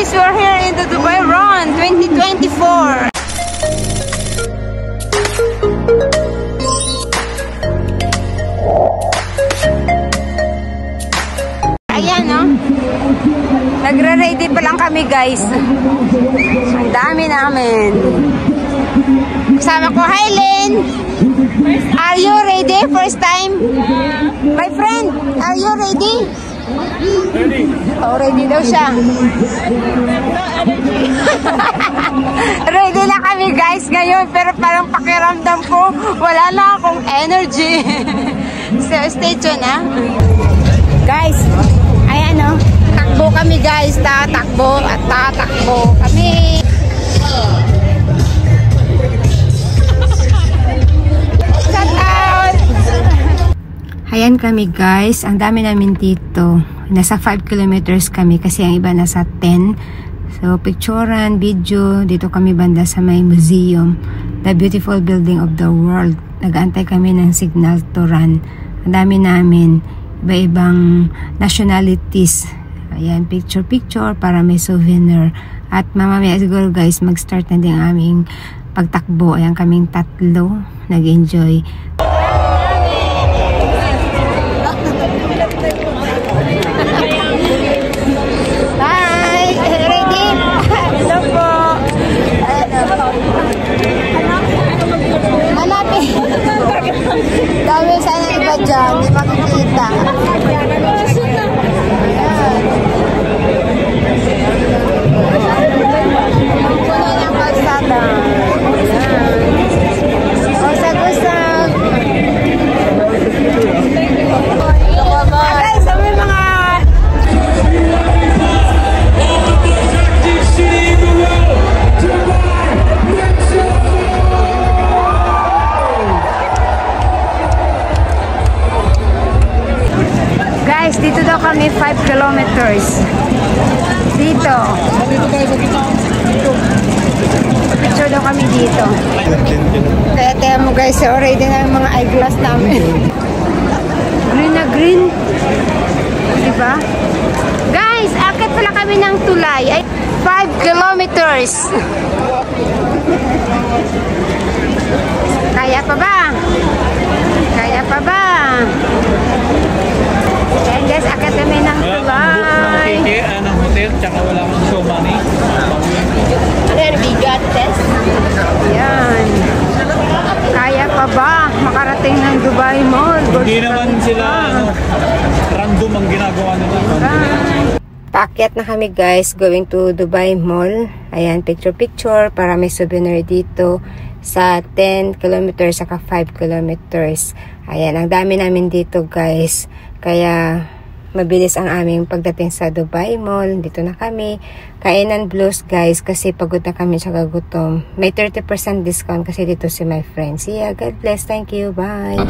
guys, we're here in the Dubai Run 2024. Ayan, no? Nagre-ready pa lang kami, guys. Ang dami namin. Kasama ko, hi, Lynn! Are you ready? First time? My friend, are you ready? Ready. Oh, ready daw siya. Ready na kami, guys, ngayon. Pero parang pakiramdam ko, wala na akong energy. So, stay tuned, ha? Guys, ayan, no? Takbo kami, guys. Tatakbo at tatakbo kami. Shout out! Ayan kami, guys. Ang dami namin dito. Nasa 5 kilometers kami kasi ang iba nasa 10. So, picturean, video. Dito kami banda sa may museum. The beautiful building of the world. Nag-aantay kami ng signal to run. Ang dami namin. Iba-ibang nationalities. Ayan, picture para may souvenir. At mamamaya siguro, guys, mag-start na din ang aming pagtakbo. Ayan, kaming tatlo nag-enjoy. Hi! Ready? Hello po! Hanapin! Dami sana iba dyan, di makikita. Puno ng kalsada. Usag-usag. Guys, may mga... Guys, dito daw kami 5 kilometers. Dito. Picture daw kami dito. Kaya tayo mo, guys, already na yung mga eyeglass namin. Green na green. Diba? Guys, akit pala kami ng tulay. 5 kilometers. Kaya pa ba? Kaya pa ba? Ayan, guys, akit kami ng tulay. Ng hotel, tsaka wala akong show money. Ayan, bigat test. Ayan. Kaya pa ba makarating ng Dubai Mall? Hindi naman sila random ang ginagawa nila. Paakyat na kami, guys, going to Dubai Mall. Ayan, picture para may souvenir dito sa 10 kilometers saka 5 kilometers. Ayan, ang dami namin dito, guys. Kaya mabilis ang aming pagdating sa Dubai Mall. Dito na kami. Kainan Blues, guys, kasi pagod na kami sa gutom. May 30% discount kasi dito si my friend. See ya. God bless. Thank you. Bye.